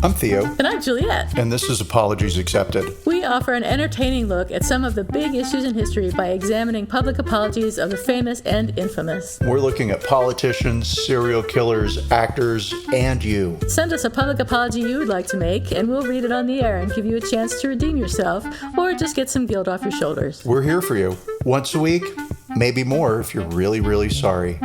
I'm Theo. And I'm Juliet. And this is Apologies Accepted. We offer an entertaining look at some of the big issues in history by examining public apologies of the famous and infamous. We're looking at politicians, serial killers, actors, and you. Send us a public apology you would like to make, and we'll read it on the air and give you a chance to redeem yourself, or just get some guilt off your shoulders. We're here for you. Once a week, maybe more if you're really, really sorry.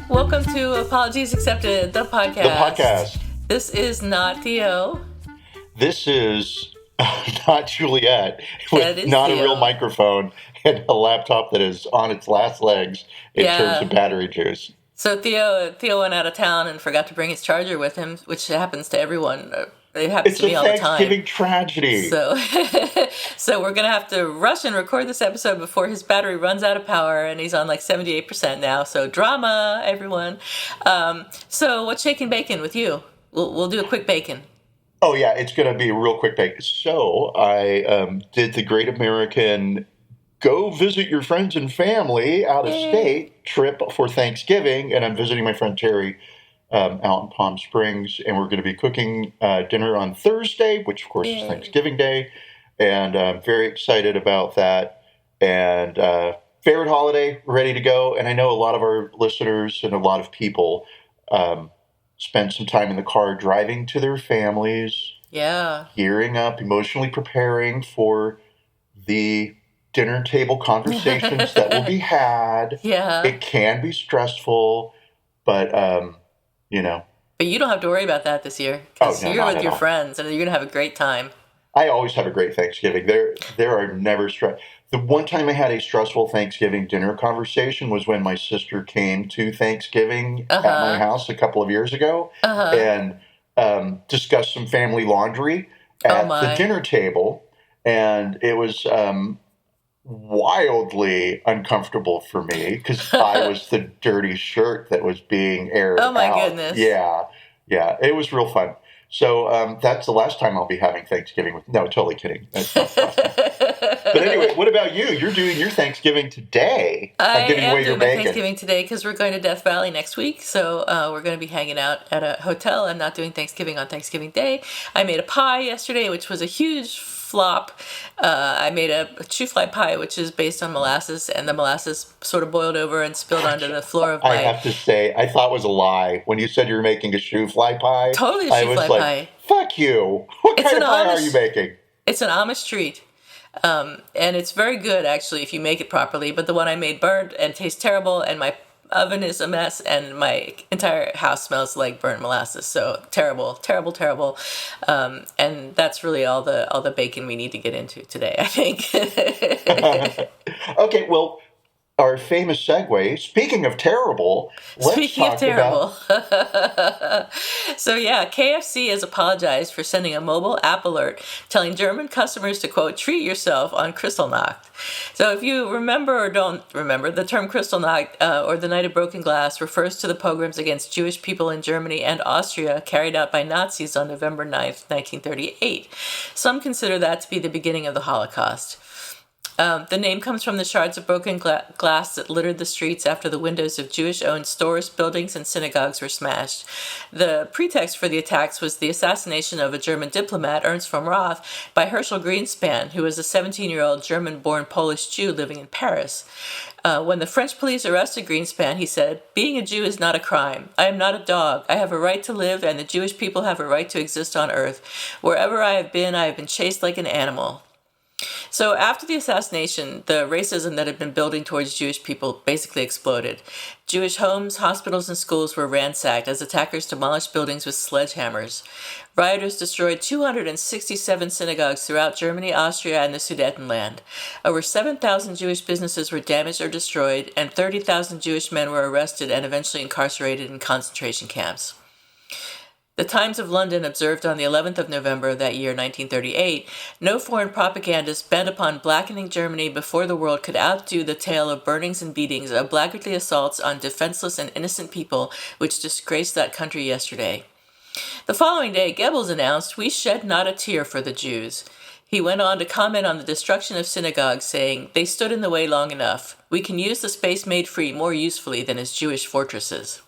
Welcome to Apologies Accepted, the podcast. This is not Theo. This is not Juliet, with not Theo. A real microphone and a laptop that is on its last legs in terms of battery juice. So Theo went out of town and forgot to bring his charger with him, which happens to everyone. It happens to me all the time. It's a Thanksgiving tragedy. So we're going to have to rush and record this episode before his battery runs out of power, and he's on like 78% now. So drama, everyone. So what's shaking bacon with you? We'll do a quick bacon. Oh, yeah, it's going to be a real quick bacon. So I did the Great American Go Visit Your Friends and Family out of state trip for Thanksgiving, and I'm visiting my friend Terry out in Palm Springs, and we're going to be cooking dinner on Thursday, which of course is Thanksgiving Day, and I'm very excited about that. And favorite holiday, ready to go. And I know a lot of our listeners and a lot of people spend some time in the car driving to their families, gearing up, emotionally preparing for the dinner table conversations that will be had. It can be stressful, but But you don't have to worry about that this year, because you're with your friends and you're going to have a great time. I always have a great Thanksgiving. There are never stress. The one time I had a stressful Thanksgiving dinner conversation was when my sister came to Thanksgiving at my house a couple of years ago and discussed some family laundry at the dinner table. And it was wildly uncomfortable for me because I was the dirty shirt that was being aired out. Oh, my goodness. Yeah. It was real fun. So that's the last time I'll be having Thanksgiving with... No, totally kidding. That's not the last time. But anyway, what about you? You're doing your Thanksgiving today. I am doing my Thanksgiving today because we're going to Death Valley next week. So we're going to be hanging out at a hotel and not doing Thanksgiving on Thanksgiving Day. I made a pie yesterday, which was a huge flop. I made a shoofly pie, which is based on molasses, and the molasses sort of boiled over and spilled onto the floor of my... I have to say, I thought it was a lie. When you said you were making a shoofly pie, totally a shoofly pie. Fuck you. What kind of pie are you making? It's an Amish treat. And it's very good, actually, if you make it properly. But the one I made burnt and tastes terrible, and my oven is a mess, and my entire house smells like burnt molasses. So terrible. And that's really all the bacon we need to get into today, I think. Okay, well, our famous segue, speaking of terrible, let's talk about... So KFC has apologized for sending a mobile app alert telling German customers to, quote, treat yourself on Kristallnacht. So if you remember or don't remember, the term Kristallnacht, or the Night of Broken Glass, refers to the pogroms against Jewish people in Germany and Austria carried out by Nazis on November 9th, 1938. Some consider that to be the beginning of the Holocaust. The name comes from the shards of broken glass that littered the streets after the windows of Jewish-owned stores, buildings, and synagogues were smashed. The pretext for the attacks was the assassination of a German diplomat, Ernst von Roth, by Herschel Greenspan, who was a 17-year-old German-born Polish Jew living in Paris. When the French police arrested Greenspan, he said, "Being a Jew is not a crime. I am not a dog. I have a right to live, and the Jewish people have a right to exist on earth. Wherever I have been chased like an animal." So after the assassination, the racism that had been building towards Jewish people basically exploded. Jewish homes, hospitals, and schools were ransacked as attackers demolished buildings with sledgehammers. Rioters destroyed 267 synagogues throughout Germany, Austria, and the Sudetenland. Over 7,000 Jewish businesses were damaged or destroyed, and 30,000 Jewish men were arrested and eventually incarcerated in concentration camps. The Times of London observed on the 11th of November that year, 1938, no foreign propagandist bent upon blackening Germany before the world could outdo the tale of burnings and beatings, of blackguardly assaults on defenseless and innocent people which disgraced that country yesterday. The following day, Goebbels announced, "We shed not a tear for the Jews." He went on to comment on the destruction of synagogues, saying, "They stood in the way long enough. We can use the space made free more usefully than as Jewish fortresses."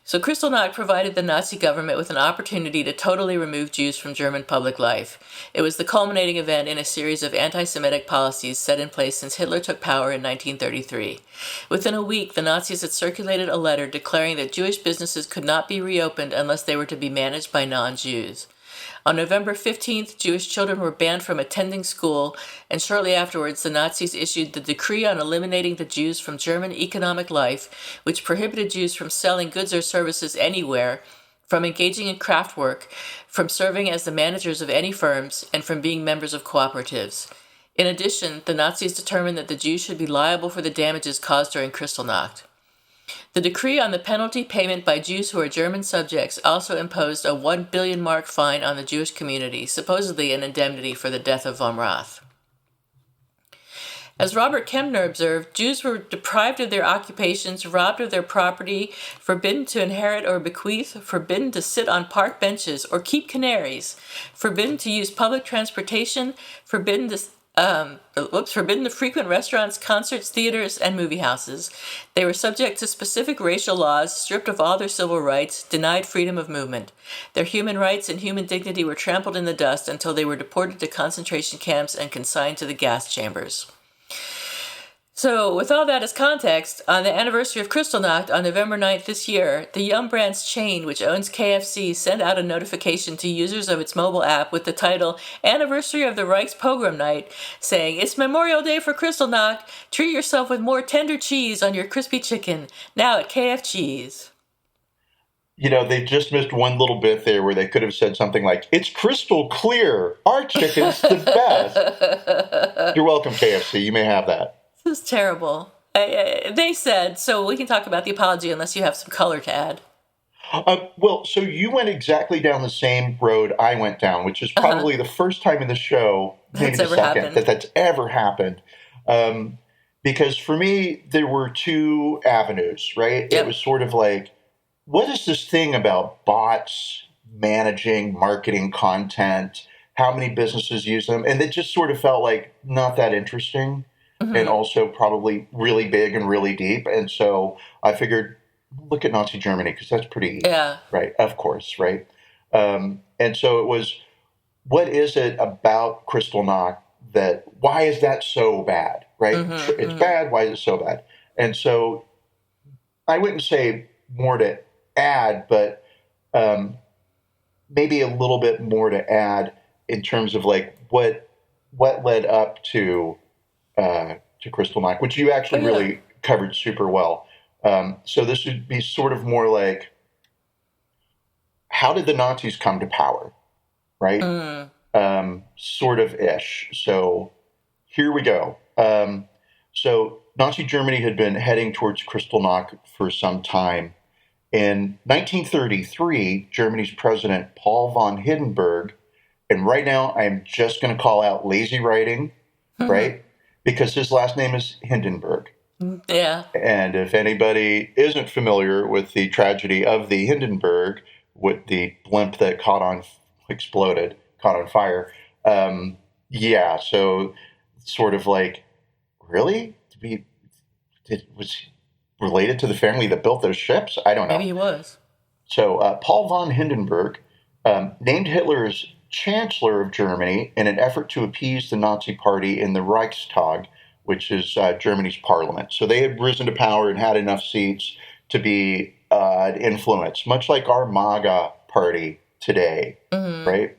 So Kristallnacht provided the Nazi government with an opportunity to totally remove Jews from German public life. It was the culminating event in a series of anti-Semitic policies set in place since Hitler took power in 1933. Within a week, the Nazis had circulated a letter declaring that Jewish businesses could not be reopened unless they were to be managed by non-Jews. On November 15th, Jewish children were banned from attending school, and shortly afterwards, the Nazis issued the Decree on Eliminating the Jews from German Economic Life, which prohibited Jews from selling goods or services anywhere, from engaging in craft work, from serving as the managers of any firms, and from being members of cooperatives. In addition, the Nazis determined that the Jews should be liable for the damages caused during Kristallnacht. The decree on the penalty payment by Jews who are German subjects also imposed a 1 billion mark fine on the Jewish community, supposedly an indemnity for the death of von Rath. As Robert Kempner observed, Jews were deprived of their occupations, robbed of their property, forbidden to inherit or bequeath, forbidden to sit on park benches or keep canaries, forbidden to use public transportation, forbidden to frequent restaurants, concerts, theaters, and movie houses. They were subject to specific racial laws, stripped of all their civil rights, denied freedom of movement. Their human rights and human dignity were trampled in the dust until they were deported to concentration camps and consigned to the gas chambers. So, with all that as context, on the anniversary of Kristallnacht on November 9th this year, the Yum Brands chain, which owns KFC, sent out a notification to users of its mobile app with the title, "Anniversary of the Reich's Pogrom Night," saying, "It's Memorial Day for Kristallnacht. Treat yourself with more tender cheese on your crispy chicken, now at KF Cheese." You know, they just missed one little bit there where they could have said something like, "It's crystal clear. Our chicken's the best." You're welcome, KFC. You may have that. This is terrible. They said, so we can talk about the apology unless you have some color to add. Well, so you went exactly down the same road I went down, which is probably the first time in the show, maybe the second, that's ever happened. Because for me, there were two avenues, right? Yep. It was sort of like, what is this thing about bots managing marketing content? How many businesses use them? And it just sort of felt like not that interesting. Mm-hmm. And also probably really big and really deep. And so I figured, look at Nazi Germany, because that's pretty easy. Yeah. Right, of course, right? And so it was, what is it about Kristallnacht why is that so bad, right? Mm-hmm, it's bad, why is it so bad? And so I wouldn't say more to add, but maybe a little bit more to add in terms of like what led up to Kristallnacht, which you actually really covered super well. So this would be sort of more like, how did the Nazis come to power, right? Sort of ish. So here we go. So Nazi Germany had been heading towards Kristallnacht for some time. In 1933, Germany's president, Paul von Hindenburg, and right now I'm just going to call out lazy writing, right? Because his last name is Hindenburg. Yeah. And if anybody isn't familiar with the tragedy of the Hindenburg, with the blimp that caught on fire, so sort of like, really? Was he related to the family that built those ships? I don't know. Maybe he was. So Paul von Hindenburg named Hitler as Chancellor of Germany in an effort to appease the Nazi Party in the Reichstag, which is Germany's parliament. So they had risen to power and had enough seats to be influenced, much like our MAGA party today, right?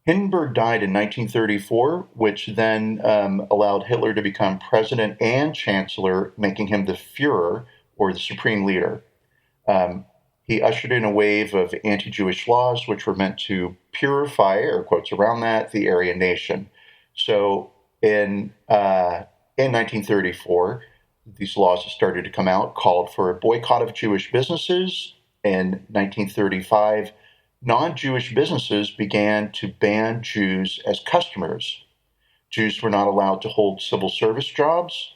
Hindenburg died in 1934, which then allowed Hitler to become president and chancellor, making him the Führer, or the supreme leader. He ushered in a wave of anti-Jewish laws, which were meant to purify, air quotes around that, the Aryan nation. So in 1934, these laws that started to come out called for a boycott of Jewish businesses. In 1935, non-Jewish businesses began to ban Jews as customers. Jews were not allowed to hold civil service jobs.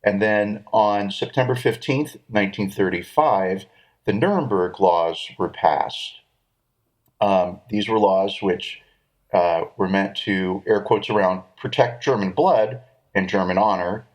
And then on September 15th, 1935, the Nuremberg laws were passed. These were laws which were meant to, air quotes around, protect German blood and German honor.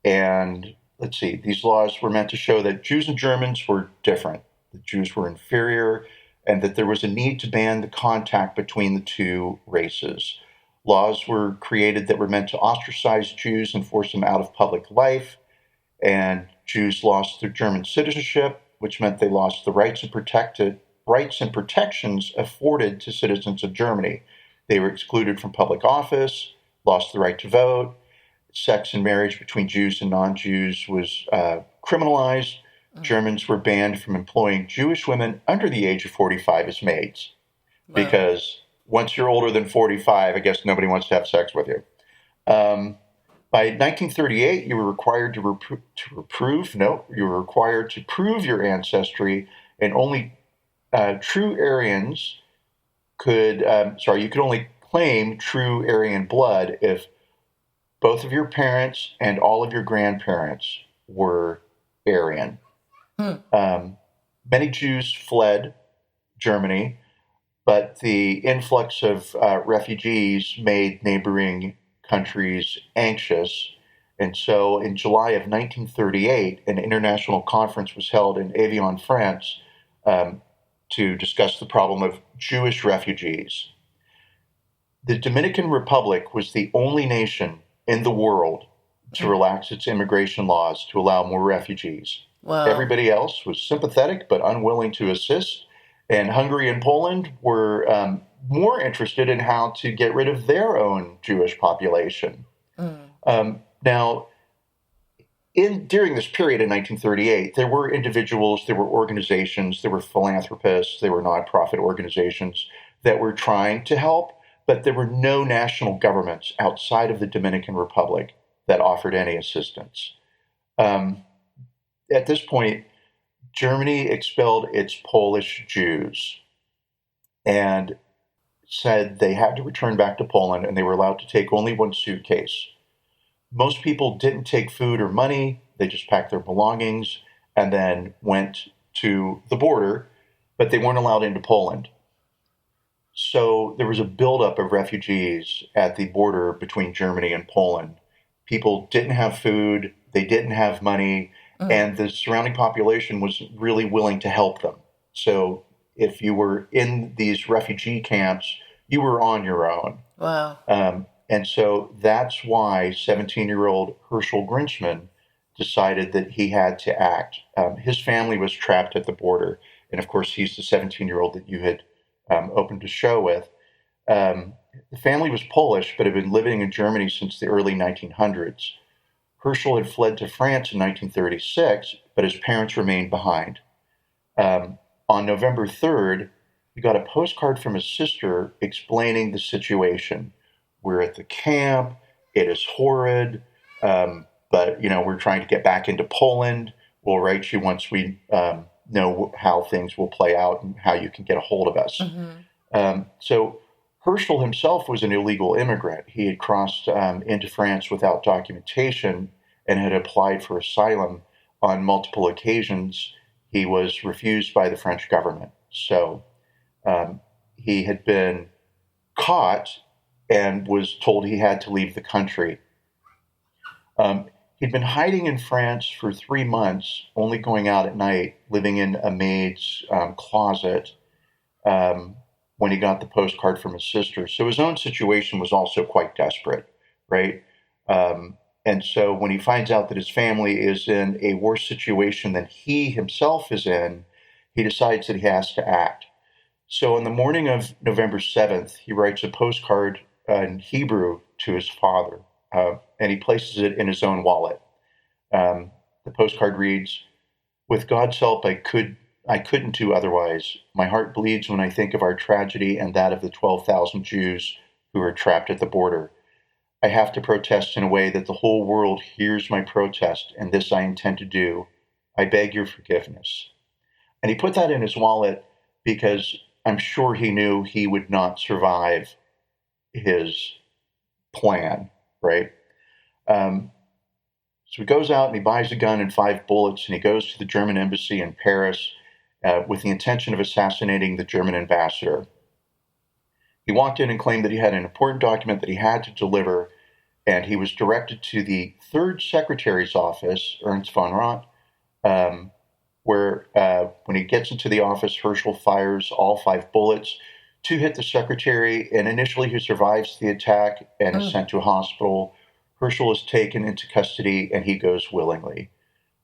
And let's see, these laws were meant to show that Jews and Germans were different, that Jews were inferior, and that there was a need to ban the contact between the two races. Laws were created that were meant to ostracize Jews and force them out of public life, and Jews lost their German citizenship, which meant they lost the rights and protections afforded to citizens of Germany. They were excluded from public office, lost the right to vote. Sex and marriage between Jews and non-Jews was criminalized. Germans were banned from employing Jewish women under the age of 45 as maids. Wow. Because once you're older than 45, I guess nobody wants to have sex with you. By 1938, you were required you were required to prove your ancestry, and only true Aryans you could only claim true Aryan blood if both of your parents and all of your grandparents were Aryan. Many Jews fled Germany, but the influx of refugees made neighboring countries anxious. And so in July of 1938, an international conference was held in Evian, France, to discuss the problem of Jewish refugees. The Dominican Republic was the only nation in the world to relax its immigration laws to allow more refugees. Wow. Everybody else was sympathetic but unwilling to assist, and Hungary and Poland were more interested in how to get rid of their own Jewish population. Now, during this period in 1938, there were individuals, there were organizations, there were philanthropists, there were nonprofit organizations that were trying to help, but there were no national governments outside of the Dominican Republic that offered any assistance. At this point, Germany expelled its Polish Jews and said they had to return back to Poland, and they were allowed to take only one suitcase. Most people didn't take food or money. They just packed their belongings and then went to the border, but they weren't allowed into Poland. So there was a buildup of refugees at the border between Germany and Poland. People didn't have food, they didn't have money, and the surrounding population was really willing to help them. So if you were in these refugee camps, you were on your own. Wow. And so that's why 17-year-old Herschel Grinchman decided that he had to act. His family was trapped at the border. And of course, he's the 17-year-old that you had opened a show with. The family was Polish, but had been living in Germany since the early 1900s. Herschel had fled to France in 1936, but his parents remained behind. On November 3rd, he got a postcard from his sister explaining the situation. We're at the camp. It is horrid, but we're trying to get back into Poland. We'll write you once we know how things will play out and how you can get a hold of us. So Herschel himself was an illegal immigrant. He had crossed into France without documentation and had applied for asylum on multiple occasions. He was refused by the French government. So he had been caught and was told he had to leave the country. He'd been hiding in France for 3 months, only going out at night, living in a maid's closet when he got the postcard from his sister. So his own situation was also quite desperate, right? And so when he finds out that his family is in a worse situation than he himself is in, he decides that he has to act. So on the morning of November 7th, he writes a postcard in Hebrew to his father, and he places it in his own wallet. The postcard reads, "With God's help, I couldn't do otherwise. My heart bleeds when I think of our tragedy and that of the 12,000 Jews who are trapped at the border. I have to protest in a way that the whole world hears my protest, and this I intend to do. I beg your forgiveness." And he put that in his wallet because I'm sure he knew he would not survive his plan, right? So he goes out and he buys a gun and 5 bullets, and he goes to the German embassy in Paris with the intention of assassinating the German ambassador. He walked in and claimed that he had an important document that he had to deliver, and he was directed to the third secretary's office, Ernst von Rott, where when he gets into the office, Herschel fires all 5 bullets. 2 hit the secretary, and initially he survives the attack and is sent to a hospital. Herschel is taken into custody, and he goes willingly.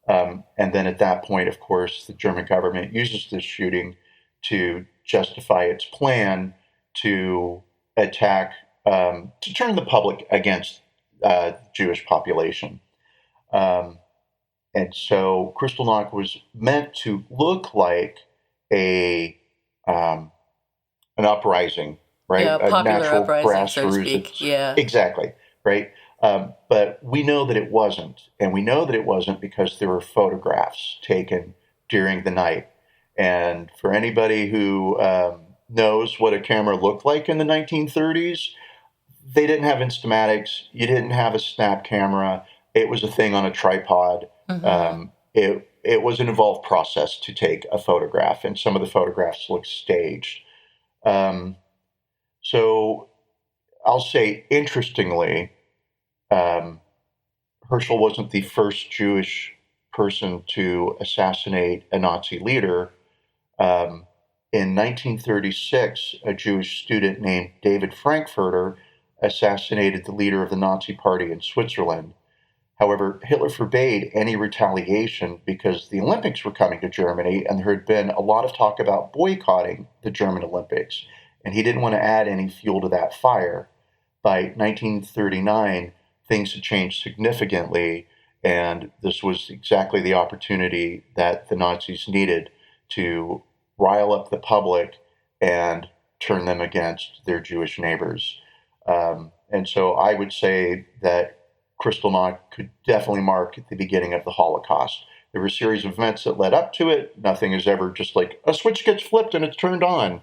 And then at that point, of course, the German government uses this shooting to justify its plan to attack, to turn the public against the Jewish population. And so Kristallnacht was meant to look like an uprising, right? Yeah, A popular natural uprising, so to grassroots. speak. Yeah. Exactly, right? But we know that it wasn't. And we know that it wasn't because there were photographs taken during the night. And for anybody who knows what a camera looked like in the 1930s, they didn't have Instamatics. You didn't have a snap camera. It was a thing on a tripod. It was an involved process to take a photograph, and some of the photographs looked staged. So I'll say, interestingly, Herschel wasn't the first Jewish person to assassinate a Nazi leader. In 1936, a Jewish student named David Frankfurter assassinated the leader of the Nazi Party in Switzerland. However, Hitler forbade any retaliation because the Olympics were coming to Germany, and there had been a lot of talk about boycotting the German Olympics, and he didn't want to add any fuel to that fire. By 1939, things had changed significantly, and this was exactly the opportunity that the Nazis needed to rile up the public and turn them against their Jewish neighbors. And so I would say that Kristallnacht could definitely mark the beginning of the Holocaust. There were a series of events that led up to it. Nothing is ever just like a switch gets flipped and it's turned on.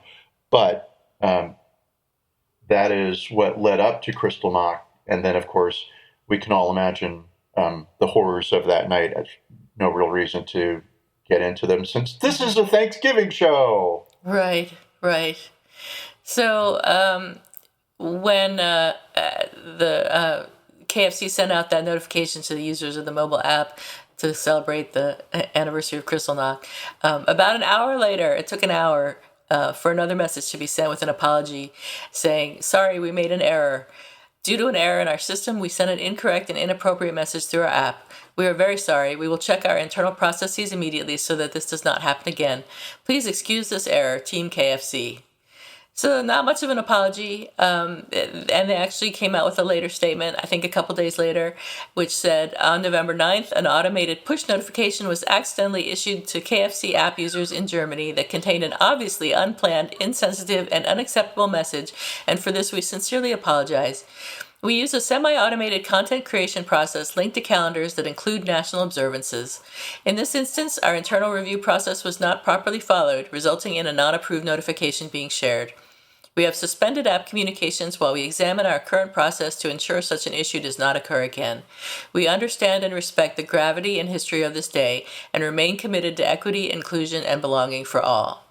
But that is what led up to Kristallnacht. And then, of course, we can all imagine the horrors of that night. There's no real reason to get into them since this is a Thanksgiving show. Right. So when the KFC sent out that notification to the users of the mobile app to celebrate the anniversary of Kristallnacht, about an hour later, it took an hour for another message to be sent with an apology saying, "Sorry, we made an error. Due to an error in our system, we sent an incorrect and inappropriate message through our app. We are very sorry. We will check our internal processes immediately so that this does not happen again. Please excuse this error, Team KFC." So not much of an apology, and they actually came out with a later statement, I think a couple days later, which said, on November 9th, an automated push notification was accidentally issued to KFC app users in Germany that contained an obviously unplanned, insensitive, and unacceptable message, and for this we sincerely apologize. We use a semi-automated content creation process linked to calendars that include national observances. In this instance, our internal review process was not properly followed, resulting in a non-approved notification being shared. We have suspended app communications while we examine our current process to ensure such an issue does not occur again. We understand and respect the gravity and history of this day and remain committed to equity, inclusion, and belonging for all.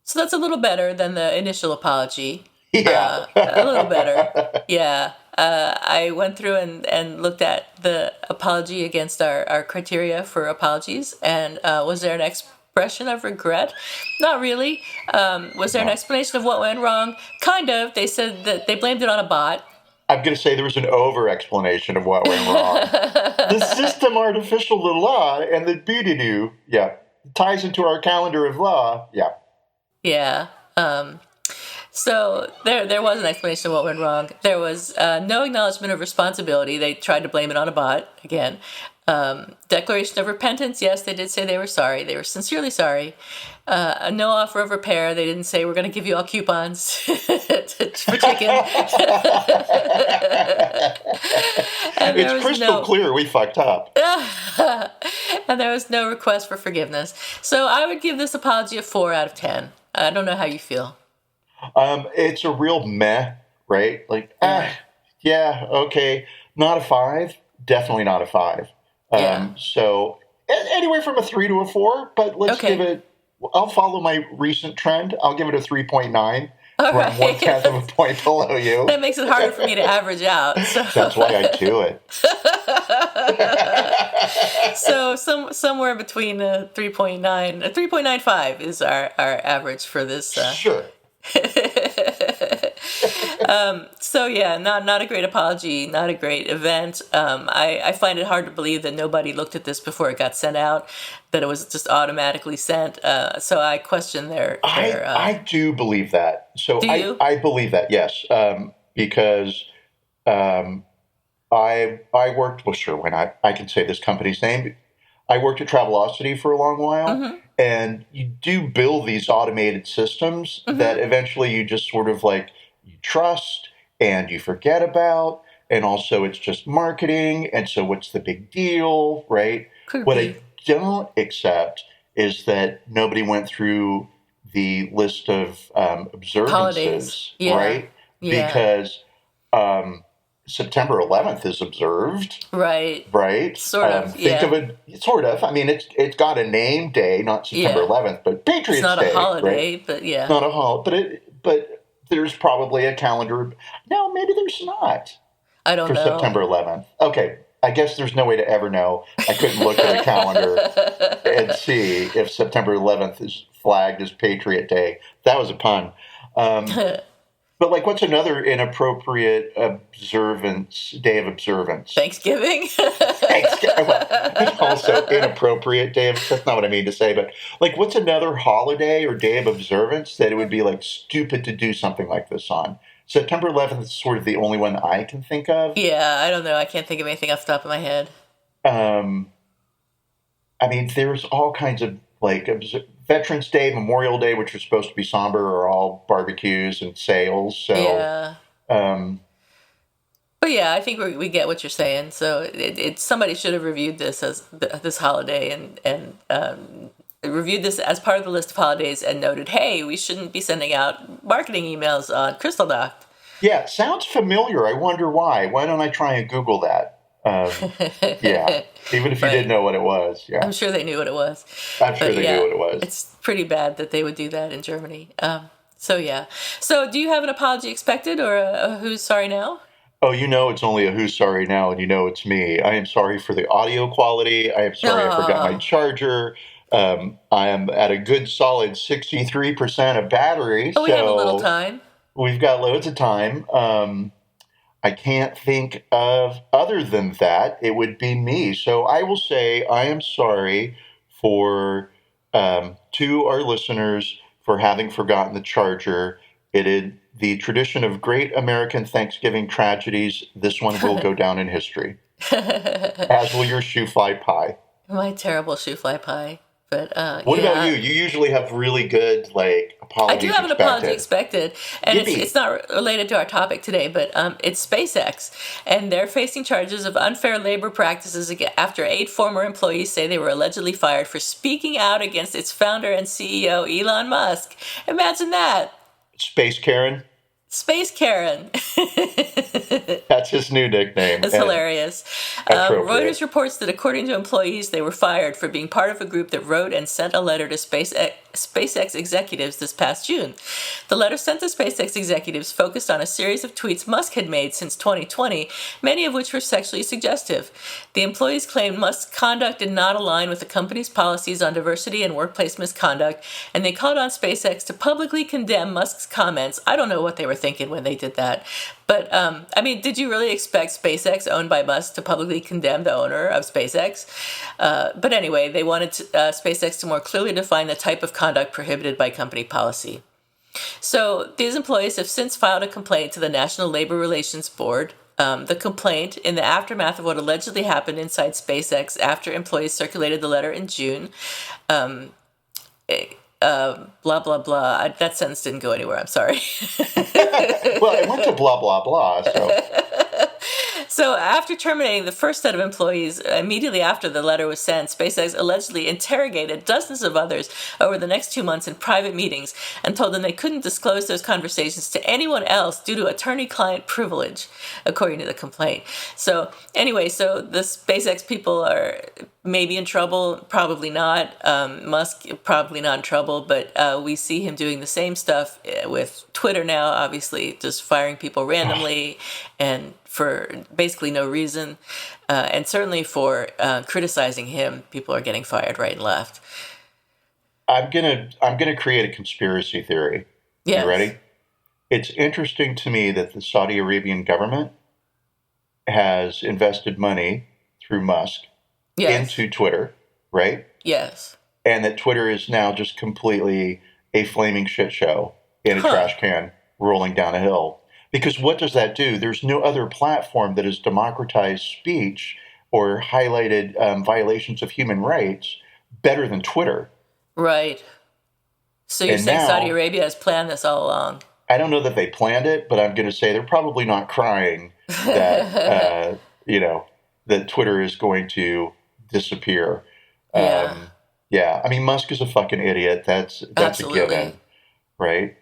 So that's a little better than the initial apology. Yeah. A little better. Yeah. I went through and looked at the apology against our criteria for apologies, and was there an expression of regret? Not really. Was there an explanation of what went wrong? Kind of. They said that they blamed it on a bot. I'm going to say there was an over-explanation of what went wrong. The system artificial the law and the boo-doo, yeah, ties into our calendar of law, yeah. Yeah. So there was an explanation of what went wrong. There was no acknowledgement of responsibility. They tried to blame it on a bot again. Declaration of repentance. Yes, they did say they were sorry. They were sincerely sorry. No offer of repair. They didn't say we're going to give you all coupons for chicken. It's crystal clear we fucked up. And there was no request for forgiveness. So I would give this apology a 4 out of 10. I don't know how you feel. It's a real meh, right? Like, yeah, okay. Not a 5. Definitely not a 5. Yeah. So anywhere from a 3 to a 4, but let's give Okay. it. I'll follow my recent trend. I'll give it a 3.9, All where I'm one right. tenth of a point below you. That makes it harder for me to average out. So, That's why I do it. so somewhere between 3.9, 3.95 is our average for this. Sure. So yeah, not a great apology, not a great event. I find it hard to believe that nobody looked at this before it got sent out, that it was just automatically sent. So I question their. I do believe that. So Do you? I believe that, yes, because um, I worked. Well, sure, when I can say this company's name. I worked at Travelocity for a long while, Mm-hmm. and you do build these automated systems that Mm-hmm. eventually you just sort of like you trust and you forget about, and also it's just marketing, and so what's the big deal, right? Could What I be don't accept is that nobody went through the list of holidays. observances, Yeah. right? Yeah. Because um, September 11th is observed, Right. right? Sort of. Think of Yeah. it sort of. I mean, it's got a name day, not September Yeah. 11th, but It's Patriots not a Day, right? holiday, but yeah. Not a holiday, but there's probably a calendar. No, maybe there's not I don't for know. September 11th. Okay, I guess there's no way to ever know. I couldn't look at a calendar and see if September 11th is flagged as Patriot Day. That was a pun. Um, but like, what's another inappropriate day of observance? Thanksgiving. Thanksgiving. Well, also inappropriate day of. That's not what I mean to say, but like, what's another holiday or day of observance that it would be like stupid to do something like this on? September 11th is sort of the only one I can think of. Yeah, I don't know. I can't think of anything off the top of my head. Um, I mean, there's all kinds of like Veterans Day, Memorial Day, which are supposed to be somber, are all barbecues and sales. So, Yeah. um, But yeah, I think we get what you're saying. So somebody should have reviewed this as this holiday and reviewed this as part of the list of holidays and noted, hey, we shouldn't be sending out marketing emails on Kristallnacht. yeah, sounds familiar. I wonder why. Why don't I try and Google that? Yeah, even if you didn't Right. know what it was. I'm Yeah, sure they knew what it was. I'm sure But they knew yeah, what it was. it's pretty bad that they would do that in Germany. So yeah. So do you have an apology expected or a who's sorry now? Oh, you know it's only a who's sorry now, and you know it's me. I am sorry for the audio quality. I am sorry I forgot my Oh, charger. I am at a good solid 63% of battery, oh, we have a little so time. we've got loads of time. I can't think of other than that. It would be me. So I will say I am sorry for to our listeners for having forgotten the charger. It is the tradition of great American Thanksgiving tragedies. This one will go down in history, as will your shoe fly pie. My terrible shoe fly pie. But What about you? yeah, You usually have really good like I do apologies have an apology expected. expected, and it's Yippee! not related to our topic today, but it's SpaceX, and they're facing charges of unfair labor practices after 8 former employees say they were allegedly fired for speaking out against its founder and CEO Elon Musk. Imagine that, Space Karen. Space Karen. That's his new nickname. That's And hilarious. appropriate. Reuters reports that according to employees, they were fired for being part of a group that wrote and sent a letter to SpaceX executives this past June. The letter sent to SpaceX executives focused on a series of tweets Musk had made since 2020, many of which were sexually suggestive. The employees claimed Musk's conduct did not align with the company's policies on diversity and workplace misconduct, and they called on SpaceX to publicly condemn Musk's comments. I don't know what they were thinking when they did that. But, I mean, did you really expect SpaceX, owned by Musk, to publicly condemn the owner of SpaceX? But anyway, they wanted SpaceX to more clearly define the type of conduct prohibited by company policy. So these employees have since filed a complaint to the National Labor Relations Board. The complaint, in the aftermath of what allegedly happened inside SpaceX after employees circulated the letter in June, blah, blah, blah. That sentence didn't go anywhere. I'm sorry. Well, it went to blah blah blah. So So after terminating the first set of employees, immediately after the letter was sent, SpaceX allegedly interrogated dozens of others over the next 2 months in private meetings and told them they couldn't disclose those conversations to anyone else due to attorney-client privilege, according to the complaint. So anyway, so the SpaceX people are maybe in trouble, probably not. Musk probably not in trouble, but we see him doing the same stuff with Twitter now, obviously, just firing people randomly and for basically no reason. And certainly for criticizing him, people are getting fired right and left. I'm gonna create a conspiracy theory. Yes. You ready? It's interesting to me that the Saudi Arabian government has invested money through Musk into Twitter, right? Yes. And that Twitter is now just completely a flaming shit show in a trash can rolling down a hill. Because what does that do? There's no other platform that has democratized speech or highlighted violations of human rights better than Twitter. Right. So you're saying now, Saudi Arabia has planned this all along? I don't know that they planned it, but I'm going to say they're probably not crying that, that Twitter is going to disappear. Yeah. I mean, Musk is a fucking idiot. That's Absolutely. A given, right?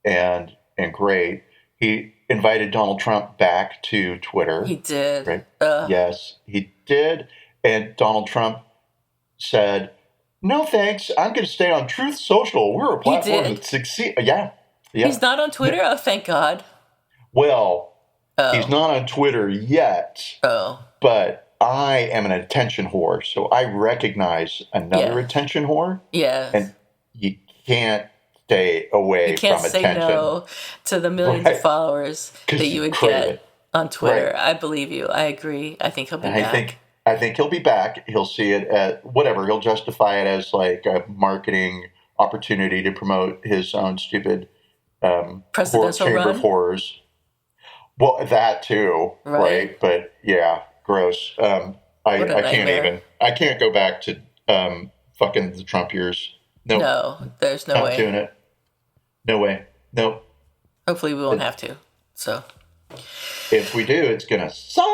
And great. He invited Donald Trump back to Twitter. He did. Right? Yes, he did. And Donald Trump said, "No, thanks. I'm going to stay on Truth Social. We're a platform that succeeds." Yeah. He's not on Twitter? Oh, thank God. Well, he's not on Twitter yet. Oh. But I am an attention whore, so I recognize another attention whore. Yes. And you can't stay away from attention. You can't say no to the millions of followers that you would get on Twitter. Right. I believe you. I agree. I think he'll be back. I think he'll be back. He'll see it at whatever. He'll justify it as like a marketing opportunity to promote his own stupid presidential chamber run? Of horrors. Well, that too, right? But yeah, gross. I can't go back to fucking the Trump years. Nope. No, there's no way. Not doing it. No way. Nope. Hopefully we won't have to. So if we do, it's gonna suck.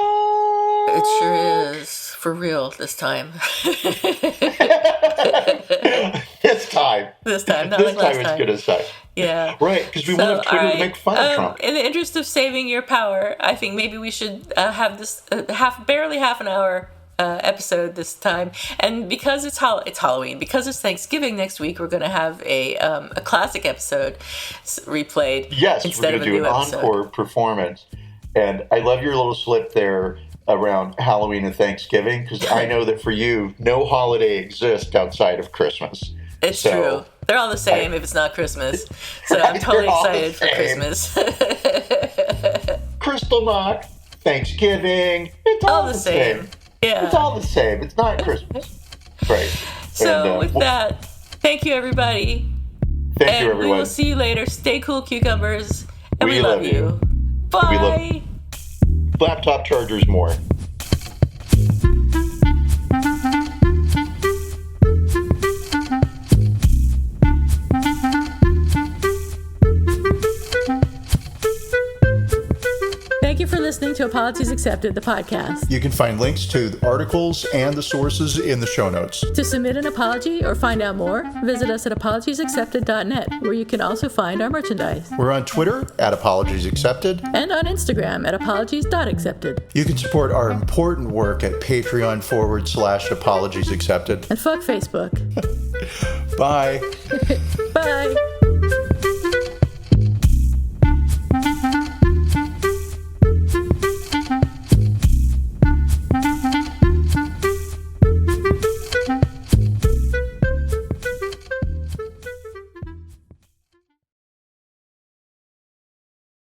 It sure is. For real this time. This time. Not this like last time. time. It's gonna suck. Yeah. Right, because we want Twitter to make fun of Trump. In the interest of saving your power, I think maybe we should have this barely half an hour episode this time. And because it's Halloween, because it's Thanksgiving next week, we're going to have a classic episode replayed. Yes, instead we're going to do an encore performance. And I love your little slip there around Halloween and Thanksgiving, because I know that for you, no holiday exists outside of Christmas. It's true. They're all the same if it's not Christmas. So I'm totally excited for Christmas. Kristallnacht, Thanksgiving, it's all the same. Yeah. It's all the same. It's not Christmas. Right. So with that, thank you, everybody. Thank you, everyone. We will see you later. Stay cool, cucumbers. And we love you. Bye. We love laptop chargers more. Thank you for listening to Apologies Accepted, the podcast. You can find links to the articles and the sources in the show notes. To submit an apology or find out more, visit us at apologiesaccepted.net, where you can also find our merchandise. We're on Twitter at Apologies Accepted. And on Instagram at apologies.accepted. You can support our important work at Patreon.com/Apologies Accepted. And fuck Facebook. Bye. Bye.